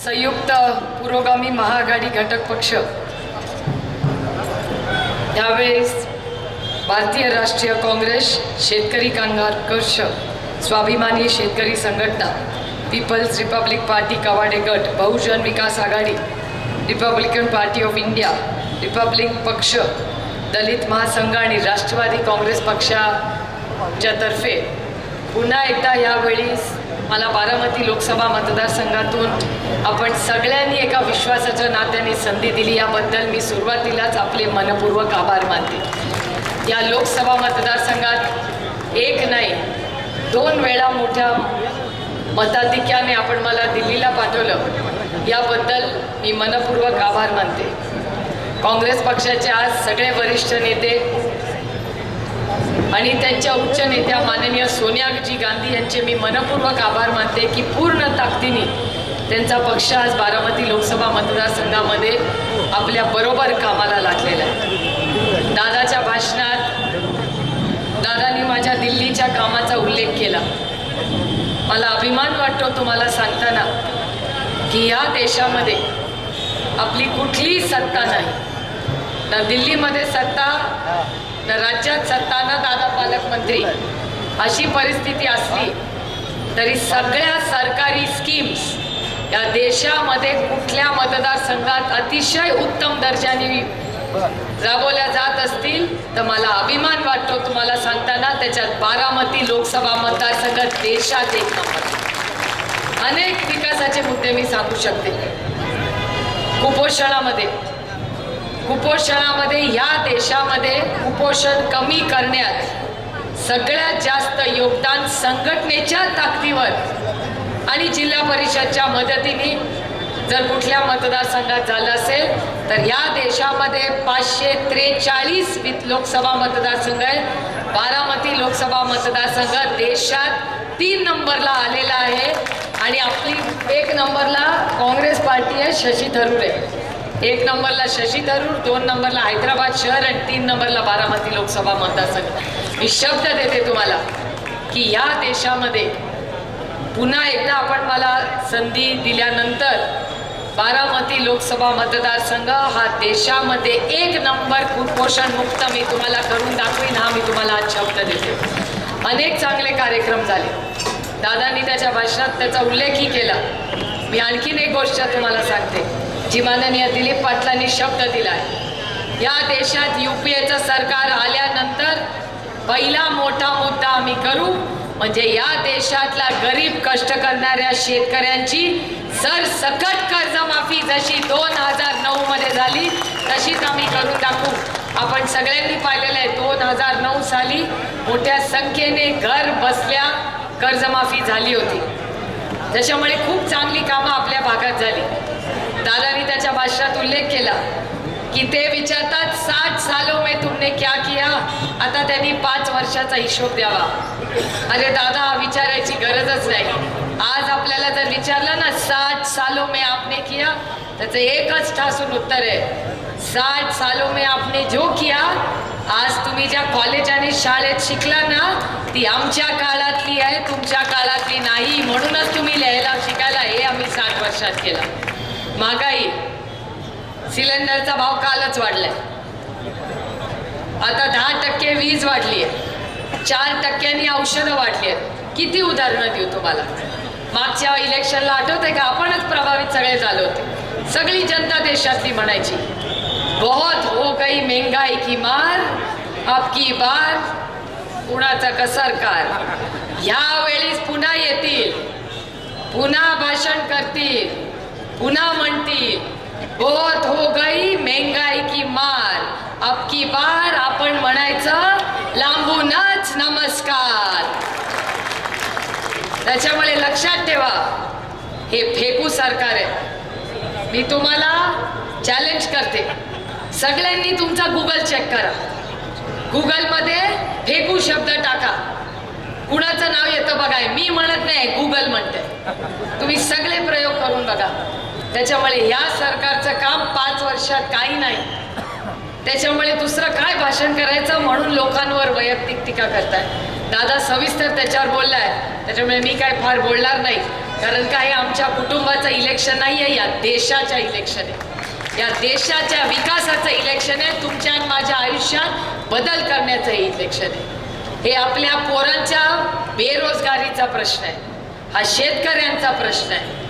संयुक्त पुरोगामी महाआघाडी घटक पक्ष यावेळेस भारतीय राष्ट्रीय काँग्रेस, शेतकरी कामगार पक्ष, स्वाभिमानी शेतकरी संघटना, पीपल्स रिपब्लिक पार्टी कवाडे गट, Bahujan Vikas Aghadi, Republican Party of India, Republic पक्ष, दलित महासंघ आणि राष्ट्रवादी काँग्रेस पक्षाच्या तर्फे पुन्हा एकदा यावेळी मला बारामती लोकसभा मतदारसंघातून आपण सगळ्यांनी एका विश्वासाच्या नात्याने संधी दिली, याबद्दल मी सुरुवातीलाच आपले मनपूर्वक आभार मानते। या लोकसभा मतदारसंघात एक नाही 2 वेळा मोठ्या मताधिक्याने आपण मला दिल्लीला पाठवलं, याबद्दल मी मनपूर्वक आभार मानते। काँग्रेस पक्षाचे आज सगळे वरिष्ठ नेते आणि त्यांच्या उच्च नेत्या माननीय सोनियाजी गांधी यांचे मी मनपूर्वक आभार मानते की पूर्ण ताकदीने त्यांचा पक्ष आज बारामती लोकसभा मतदारसंघामध्ये आपल्या बरोबर कामाला लागलेला आहे। दादाच्या भाषणात दादांनी माझ्या दिल्लीच्या कामाचा उल्लेख केला। मला अभिमान वाटतो तुम्हाला सांगताना की या देशामध्ये आपली कुठलीही सत्ता नाही, ना दिल्लीमध्ये सत्ता, ना राज्यात सत्ता, ना दादा पालकमंत्री, अशी परिस्थिती असली तरी सगळ्या सरकारी स्कीम्स या देशामध्ये कुठल्या मतदारसंघात अतिशय उत्तम दर्जाने राबवल्या जात असतील तर मला अभिमान वाटतो तुम्हाला सांगताना। त्याच्यात बारामती लोकसभा मतदारसंघ देशात एक नंबर। अनेक विकासाचे मुद्दे मी सांगू शकते। कुपोषणामध्ये या देशामध्ये कुपोषण कमी करण्यात सगळ्यात जास्त योगदान संघटनेच्या ताकदीवर आणि जिल्हा परिषदच्या मदतीने जर कुठल्या मतदारसंघात झालं असेल तर या देशामध्ये 543 लोकसभा मतदारसंघ आहेत। बारामती लोकसभा मतदारसंघ देशात 3 नंबरला आलेला आहे आणि आपली 1 नंबरला काँग्रेस पार्टी आहे, शशी थरूर आहे। 1 नंबरला शशी थरूर, 2 नंबरला हैदराबाद शहर आणि 3 नंबरला बारामती लोकसभा मतदारसंघ। मी शब्द देते तुम्हाला की या देशामध्ये पुन्हा एकदा आपण मला संधी दिल्यानंतर बारामती लोकसभा मतदारसंघ हा देशामध्ये 1 नंबर कुपोषण मुक्त मी तुम्हाला करून दाखवीन, हा मी तुम्हाला आज शब्द देते। अनेक चांगले कार्यक्रम झाले, दादांनी त्याच्या भाषणात त्याचा उल्लेखही केला। मी आणखीन एक गोष्ट तुम्हाला सांगते जी माननीय दिलीप पाटलांनी शब्द दिला आहे। या देशात UPAचं सरकार आल्यानंतर पहिला मोठा मुद्दा आम्ही करू म्हणजे या देशातला गरीब कष्ट करणाऱ्या शेतकऱ्यांची सरसकट कर्जमाफी जशी 2009 मध्ये झाली तशीच आम्ही करून दाखवू। आपण सगळ्यांनी पाहिलेलं आहे 2009 साली मोठ्या संख्येने घर बसल्या कर्जमाफी झाली होती, त्याच्यामुळे खूप चांगली कामं आपल्या भागात झाली। दादानी त्याच्या भाषणात उल्लेख केला की ते विचारतात 60 सालों में तुमने क्या किया, आता त्यांनी 5 वर्षाचा हिशोब द्यावा। अरे दादा, विचारायची गरजच नाही। आज आपल्याला जर विचारलं ना 60 सालों में आपने किया, त्याचं एकच ठासून उत्तर आहे 60 सालों में आपने जो किया, आज तुम्ही ज्या कॉलेज आणि शाळेत शिकला ना ती आमच्या काळातली आहे, तुमच्या काळातली नाही, म्हणूनच तुम्ही लिहायला शिकायला हे आम्ही 60 वर्षात केलं। महागाई, सिलेंडरचा भाव कालच वाढलाय, आता 10% वीज वाढली आहे, 4% औषधं वाढली आहेत। किती उदाहरणं देऊ तुम्हाला। मागच्या इलेक्शनला आठवतंय का, आपणच प्रभावित सगळे झालो होते, सगळी जनता देशातली म्हणायची बहुत हो गई महंगाई की मार, अब की बार कुणाचा कसरकार। यावेळेस पुन्हा येतील, पुन्हा भाषण करतील, पुन्हा म्हणतील बहुत हो गई महंगाई की मार, अब की बार आपण म्हणायचं लांबूनच नमस्कार। त्याच्यामुळे लक्षात ठेवा हे फेकू सरकार आहे। मी तुम्हाला चॅलेंज करते, सगळ्यांनी तुमचा गुगल चेक करा, गुगलमध्ये फेकू शब्द टाका, कुणाचं नाव येतं बघा। मी म्हणत नाही, गुगल म्हणते। तुम्ही सगळे प्रयोग करून बघा। त्याच्यामुळे या सरकारचं काम 5 वर्षात काही नाही, त्याच्यामुळे दुसरं काय भाषण करायचं म्हणून लोकांवर वैयक्तिक टीका करताय। दादा सविस्तर त्याच्यावर बोललाय, त्याच्यामुळे मी काय फार बोलणार नाही। कारण काय आमच्या कुटुंबाचं इलेक्शन नाही आहे, या देशाच्या इलेक्शन आहे, या देशाच्या विकासाचं इलेक्शन आहे, तुमच्या आणि माझ्या आयुष्यात बदल करण्याचं हे इलेक्शन आहे. हे आपल्या पोरांच्या बेरोजगारीचा प्रश्न आहे, हा शेतकऱ्यांचा प्रश्न आहे,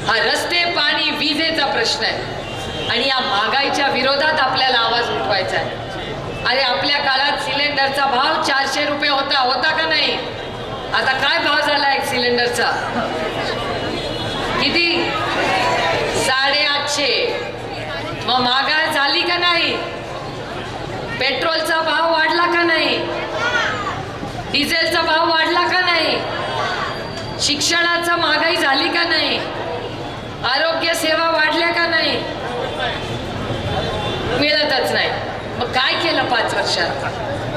हा रस्ते पाणी विजेचा प्रश्न आहे आणि या महागाईच्या विरोधात आपल्याला आवाज उठवायचा आहे. अरे आपल्या काळात सिलेंडरचा भाव 400 रुपये होता का नाही? आता काय भाव झाला एक सिलेंडरचा? किती? 850. मग महागाई झाली का नाही? पेट्रोलचा भाव वाढला का नाही? डिझेलचा भाव वाढला का नाही? शिक्षणाचा महागाई झाली का नाही? आरोग्य सेवा वाढल्या का नाही? मिळतच नाही. मग काय केलं 5 वर्षात?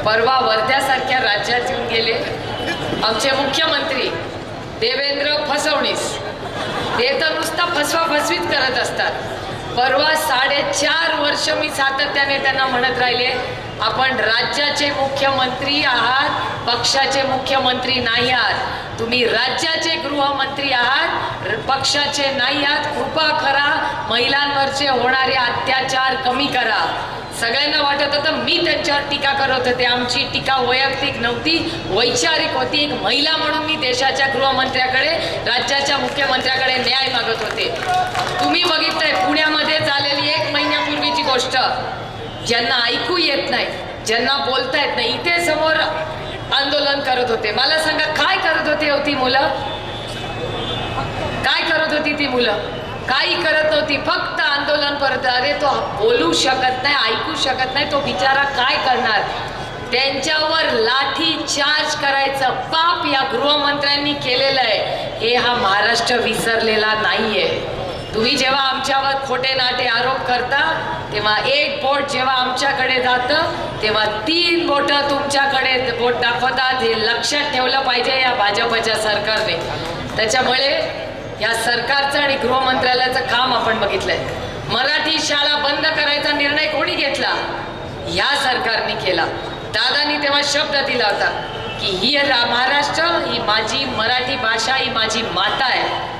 परवा वर्ध्यासारख्या राज्यात येऊन गेले आमचे मुख्यमंत्री देवेंद्र फडणवीस. ते तर नुसता फसवीत करत असतात. परवा 4.5 वर्ष मी सातत्याने त्यांना म्हणत राहिले, आपण राज्याचे मुख्यमंत्री आहात, पक्षाचे मुख्यमंत्री नाही आहात. तुम्ही राज्याचे गृहमंत्री आहात, पक्षाचे नाही आहात. कृपा करा, महिलांवरचे होणारे अत्याचार कमी करा. सगळ्यांना वाटत होतं मी त्यांच्यावर टीका करत होते. आमची टीका वैयक्तिक नव्हती, वैचारिक होती. एक महिला म्हणून मी देशाच्या गृहमंत्र्याकडे, राज्याच्या मुख्यमंत्र्याकडे न्याय मागत होते. तुम्ही बघितलंय पुण्यामध्ये झालेली 1 महिन्यापूर्वीची गोष्ट. ज्यांना ऐकू येत नाही, ज्यांना बोलता येत नाही, इथे समोर आंदोलन करत होते. मला सांगा काय करत होते ती मुलं? काय करत होती ती मुलं? काही करत नव्हती, फक्त आंदोलन करत. अरे तो बोलू शकत नाही, ऐकू शकत नाही, तो बिचारा काय करणार? त्यांच्यावर लाठी चार्ज करायचं पाप या गृहमंत्र्यांनी केलेलं आहे. हे हा महाराष्ट्र विसरलेला नाहीये. तुम्ही जेव्हा आमच्यावर खोटे नाटे आरोप करता, तेव्हा एक बोट जेव्हा आमच्याकडे जातं, तेव्हा 3 बोटं तुमच्याकडे बोट दाखवतात. हे लक्षात ठेवलं पाहिजे या भाजपच्या सरकारने. त्याच्यामुळे या सरकारचं आणि गृहमंत्रालयाचं काम आपण बघितलंय. मराठी शाळा बंद करायचा निर्णय कोणी घेतला? या सरकारने केला. दादांनी तेव्हा शब्द दिला होता की ही महाराष्ट्र, ही माझी मराठी भाषा, ही माझी माता आहे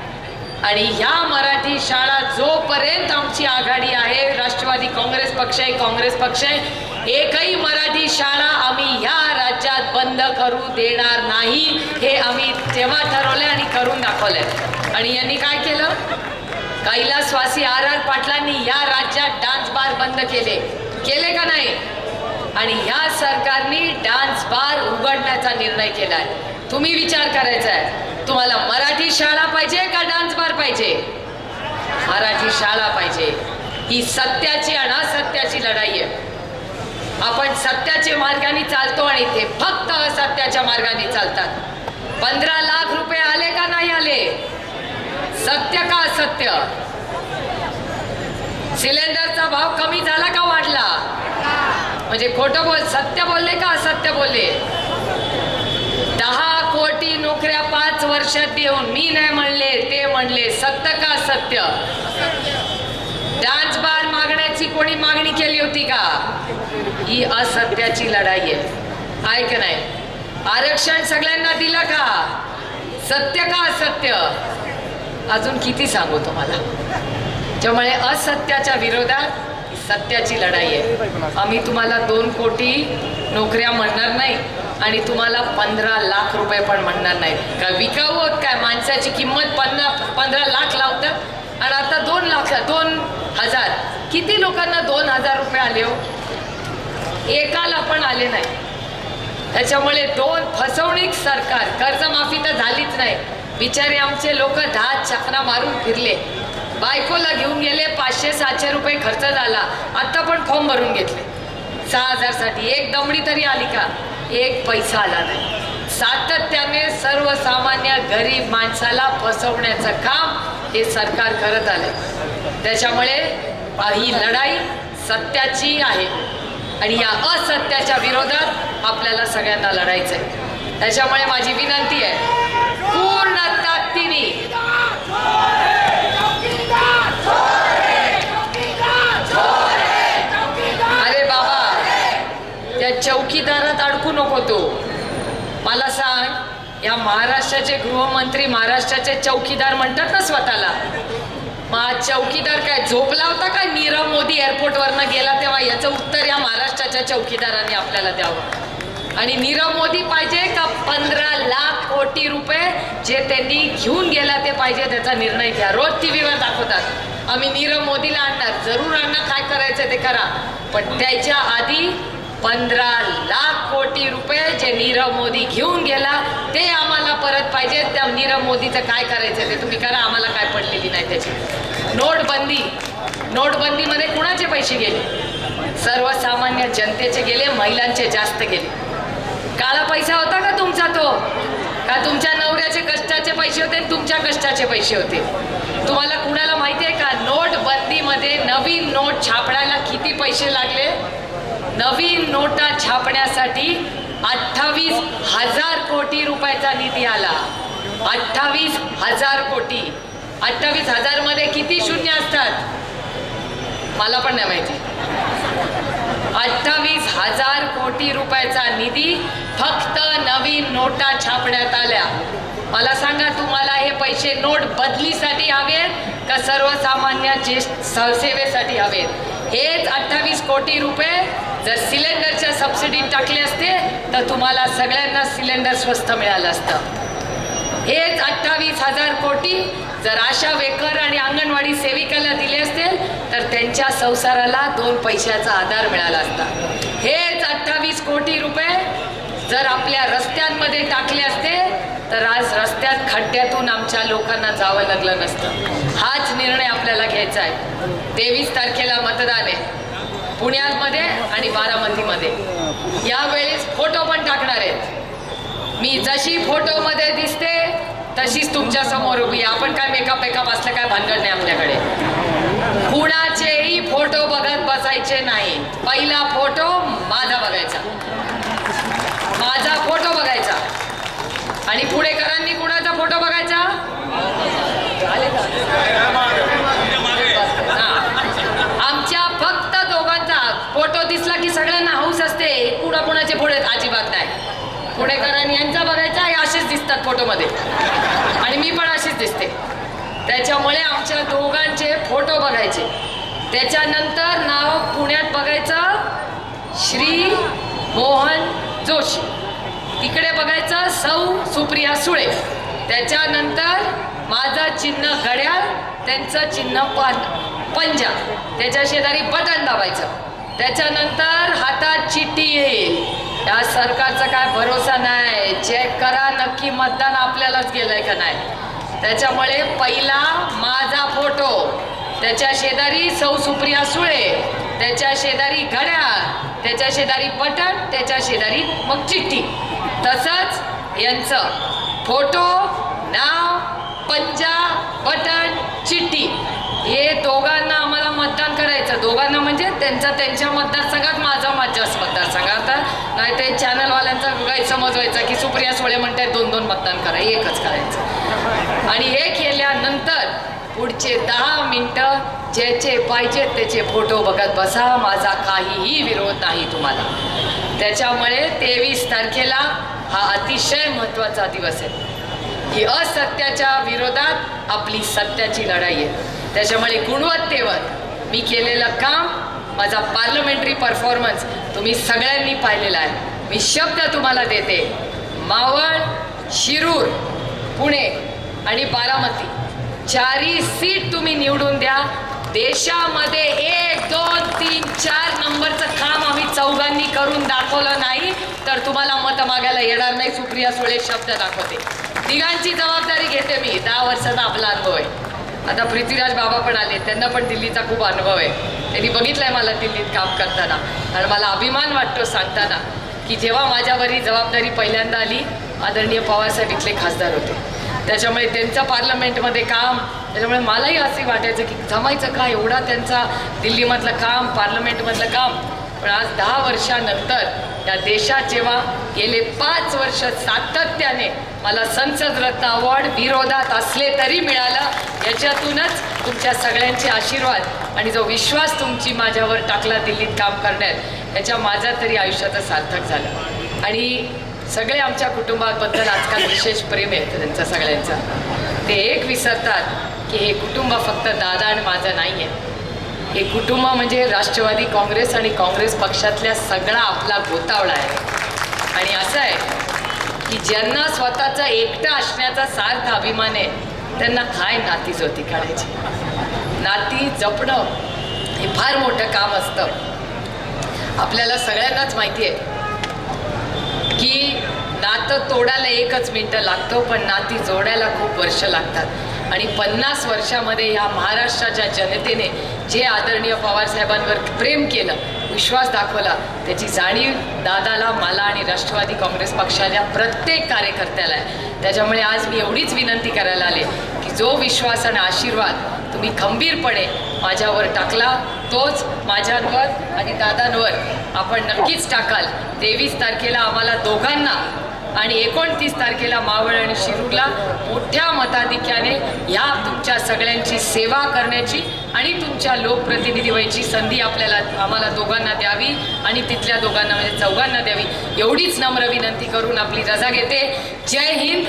आणि ह्या मराठी शाळा जोपर्यंत आमची आघाडी आहे, राष्ट्रवादी काँग्रेस पक्ष आहे, काँग्रेस पक्ष आहे, एकही मराठी शाळा आम्ही ह्या राज्यात बंद करू देणार नाही. हे आम्ही तेव्हा ठरवलंय आणि करून दाखवलंय. आणि यांनी काय केलं? कैलासवासी RR पाटलांनी या राज्यात डान्स बार बंद केले का नाही? आणि ह्या सरकारने डान्स बार उघडण्याचा निर्णय केलाय. तुम्ही विचार करायचा आहे, तुम्हाला मराठी शाळा पाहिजे का डान्स बार पाहिजे? मराठी शाळा पाहिजे. ही सत्याची आणि असत्याची लढाई आहे. आपण सत्याच्या मार्गाने चालतो आणि ते फक्त असत्याच्या मार्गाने चालतात. 15 लाख रुपये आले का नाही आले? सत्य का असत्य? सिलेंडरचा भाव कमी झाला का वाढला? म्हणजे खोटं सत्य बोलले का असत्य बोलले? 10 कोटी नोकऱ्या 5 वर्षात देऊन मी नाही म्हणले, ते म्हणले. सत्य का असत्य? डान्स बार मागण्याची कोणी मागणी केली होती का? ही असत्याची लढाई आहे का नाही? आरक्षण सगळ्यांना दिलं का? सत्य का असत्य? अजून किती सांगू तुम्हाला? त्यामुळे असत्याच्या विरोधात सत्याची लढाई आहे. आम्ही तुम्हाला 2 कोटी नोकऱ्या म्हणणार नाही आणि तुम्हाला 15 लाख रुपये पण म्हणणार नाही. का विकाऊ होत काय? माणसाची किंमत 15 लाख लावतात आणि आता 2,00,000. किती लोकांना 2,000 रुपये आले हो? एकाला पण आले नाही. त्याच्यामुळे 2 फसवणूक सरकार. कर्जमाफी तर झालीच नाही. बिचारे आमचे लोक 10 चक्रा मारून फिरले. बायकोला घेऊन गेले, 500-700 रुपये खर्च झाला. आता पण फॉर्म भरून घेतले 6,000 साठी. एक दमडी तरी आली का? एक पैसा आला नाही. सातत्याने सर्वसामान्य गरीब माणसाला फसवण्याचं काम हे सरकार करत आले. त्याच्यामुळे ही लढाई सत्याची आहे आणि या असत्याच्या विरोधात आपल्याला सगळ्यांना लढायचं आहे. त्याच्यामुळे माझी विनंती आहे, पूर्ण ताकदीने अरे बाबा, त्या चौकीदारात अडकू नको. तो मला सांग, या महाराष्ट्राचे गृहमंत्री महाराष्ट्राचे चौकीदार म्हणतात ना स्वतःला, मग आज चौकीदार काय झोपला होता का नीरव मोदी एअरपोर्टवरनं गेला तेव्हा? याचं उत्तर या महाराष्ट्राच्या चौकीदारांनी आपल्याला द्यावं. आणि नीरव मोदी पाहिजे का 15 लाख कोटी रुपये जे त्यांनी घेऊन गेला ते पाहिजे? त्याचा निर्णय घ्या. रोज टीव्हीवर दाखवतात आम्ही नीरव मोदीला आणणार, जरूर आणणार, काय करायचं ते करा, पण त्याच्या आधी 15 लाख कोटी रुपये जे नीरव मोदी घेऊन गेला ते आम्हाला परत पाहिजे. त्या नीरव मोदीचं काय करायचं ते तुम्ही करा, आम्हाला काय पडलेली नाही त्याची. नोटबंदीमध्ये कुणाचे पैसे गेले? सर्वसामान्य जनतेचे गेले, महिलांचे जास्त गेले. काळा पैसा होता का तुमचा? तो का तुमच्या नवऱ्याचे कष्टाचे पैसे होते, तुमच्या कष्टाचे पैसे होते? तुम्हाला कुणाला माहिती आहे का नोटबंदीमध्ये नवीन नोट छापण्याला किती पैसे लागले? नवीन नोटा छापण्यासाठी 28,000 कोटी रुपयाचा निधी आला. 28,000 कोटी. 28,000 मध्ये किती शून्य असतात? मला पण नाही माहिती. 28,000 कोटी रुपयाचा निधी फक्त नवीन नोटा छापण्यात आल्या. मला सांगा, तुम्हाला हे पैसे नोट बदलीसाठी हवेत का सर्वसामान्य सेवेसाठी हवेत? हेच 28 कोटी रुपये जर सिलेंडरच्या सबसिडीत टाकले असते तर तुम्हाला सगळ्यांना सिलेंडर स्वस्त मिळालं असतं. हेच 28,000 कोटी जर आशा वेकर आणि अंगणवाडी सेविकाला दिले असतील तर त्यांच्या संसाराला 2 पैशाचा आधार मिळाला असता. हेच 28 कोटी रुपये जर आपल्या रस्त्यांमध्ये टाकले असते तर आज रस्त्यात खड्ड्यातून आमच्या लोकांना जावं लागलं नसतं. हाच निर्णय आपल्याला घ्यायचा आहे. 23 तारखेला मतदान आहे पुण्यामध्ये आणि बारामतीमध्ये. यावेळेस फोटो पण टाकणार आहेत. मी जशी फोटोमध्ये दिसते तशीच तुमच्या समोर उभी. आपण काय मेकअप असलं काय भानगड नाही आपल्याकडे. कुणाचेही फोटो बघत बसायचे नाही. पहिला फोटो माझा बघायचा, माझा फोटो बघायचा आणि पुढेकरांनी कुणाचा फोटो बघायचा? आमच्या फक्त दोघांचा फोटो दिसला की सगळ्यांना हौस असते. कुणाचे फोटो अजिबात नाही. पुणेकरांनी यांचा बघायचा, हे असेच दिसतात फोटोमध्ये आणि मी पण अशीच दिसते. त्याच्यामुळे आमच्या दोघांचे फोटो बघायचे. त्याच्यानंतर नाव पुण्यात बघायचं श्री मोहन जोशी, तिकडे बघायचं सौ सुप्रिया सुळे. त्याच्यानंतर माझं चिन्ह घड्याळ, त्यांचं चिन्ह पंजा, त्याच्या शेजारी बटन दाबायचं. त्याच्यानंतर हातात चिठ्ठी येईल. या सरकारचा काय भरोसा नाही. चेक करा नक्की मतदान आपल्यालाच गेलंय का नाही. त्याच्यामुळे पहिला माझा फोटो, त्याच्या शेजारी सौ सुप्रिया सुळे, त्याच्या शेजारी घड्याळ, त्याच्या शेजारी बटन, त्याच्या शेजारी मग चिठ्ठी. तसंच यांचं फोटो, नाव, पंजा, बटन, चिठ्ठी, हे दोघांना आम्हाला मतदान करायचं. दोघांना म्हणजे त्यांच्या मतदारसंघात, माझा माझ्या मतदारसंघात. नाही ते चॅनलवाल्यांचा गैरसमज व्हायचा की सुप्रिया सुळे म्हणतात 2-2 मतदान करा, एकच करायचं. आणि हे केल्यानंतर पुढचे 10 मिनिटं ज्याचे पाहिजे त्याचे फोटो बघत बसा. माझा काहीही विरोध नाही तुम्हाला. त्याच्यामुळे 23 तारखेला हा अतिशय महत्त्वाचा दिवस आहे. ही असत्याच्या विरोधात आपली सत्याची लढाई आहे. त्याच्यामुळे गुणवत्तेवर मी केलेलं काम, माझा पार्लमेंटरी परफॉर्मन्स तुम्ही सगळ्यांनी पाहिलेला आहे. मी शब्द तुम्हाला देते, मावळ, शिरूर, पुणे आणि बारामती 4ही सीट तुम्ही निवडून द्या. देशामध्ये 1, 2, 3, 4 नंबरचं काम आम्ही चौघांनी करून दाखवलं नाही तर तुम्हाला मत मागायला येणार नाही. सुप्रिया सुळे शब्द दाखवते. तिघांची जबाबदारी घेते मी. 10 वर्षाचा आपला अनुभव आहे. आता पृथ्वीराज बाबा पण आले, त्यांना पण दिल्लीचा खूप अनुभव आहे. त्यांनी बघितलंय मला दिल्लीत काम करताना. आणि मला अभिमान वाटतो सांगताना की जेव्हा माझ्यावर ही जबाबदारी पहिल्यांदा आली, आदरणीय पवारसाहेब इथले खासदार होते. त्याच्यामुळे त्यांचं पार्लमेंटमध्ये काम, त्याच्यामुळे मलाही असं वाटायचं की जमायचं का एवढा त्यांचा दिल्लीमधलं काम, पार्लमेंटमधलं काम. पण आज 10 वर्षानंतर या देशात जेव्हा गेले 5 वर्ष सातत्याने मला संसद रत्न अवॉर्ड विरोधात असले तरी मिळालं, याच्यातूनच तुमच्या सगळ्यांचे आशीर्वाद आणि जो विश्वास तुमची माझ्यावर टाकला दिल्लीत काम करण्यात, याच्या माझा तरी आयुष्याचं सार्थक झालं. आणि सगळे आमच्या कुटुंबाबद्दल आजकाल विशेष प्रेम आहे त्यांचं सगळ्यांचं. ते एक विसरतात की हे कुटुंब फक्त दादा आणि माझं नाही आहे. हे कुटुंब म्हणजे राष्ट्रवादी काँग्रेस आणि काँग्रेस पक्षातल्या सगळा आपला गोतावळा आहे. आणि असं आहे की ज्यांना स्वतःचा एकटा असण्याचा सार्थ अभिमान आहे त्यांना काय नाती जोती काढायची. नाती जपणं हे फार मोठं काम असतं. आपल्याला सगळ्यांनाच माहिती आहे की नातं तोडायला 1 मिनिटं लागतो, पण नाती जोडायला खूप वर्ष लागतात. आणि 50 वर्षामध्ये या महाराष्ट्राच्या जनतेने जे आदरणीय पवारसाहेबांवर प्रेम केलं, विश्वास दाखवला, त्याची जाणीव दादाला, मला आणि राष्ट्रवादी काँग्रेस पक्षाच्या प्रत्येक कार्यकर्त्याला आहे. त्याच्यामुळे आज मी एवढीच विनंती करायला आले की जो विश्वास आणि आशीर्वाद तुम्ही खंबीरपणे माझ्यावर टाकला तोच माझ्यांवर आणि दादांवर आपण नक्कीच टाकाल. 23 तारखेला आम्हाला दोघांना आणि 29 तारखेला मावळ आणि शिरूरला मोठ्या मताधिक्याने ह्या तुमच्या सगळ्यांची सेवा करण्याची आणि तुमच्या लोकप्रतिनिधी व्हायची संधी आम्हाला दोघांना द्यावी आणि तिथल्या दोघांना म्हणजे चौघांना द्यावी, एवढीच नम्र विनंती करून आपली रजा घेते. जय हिंद.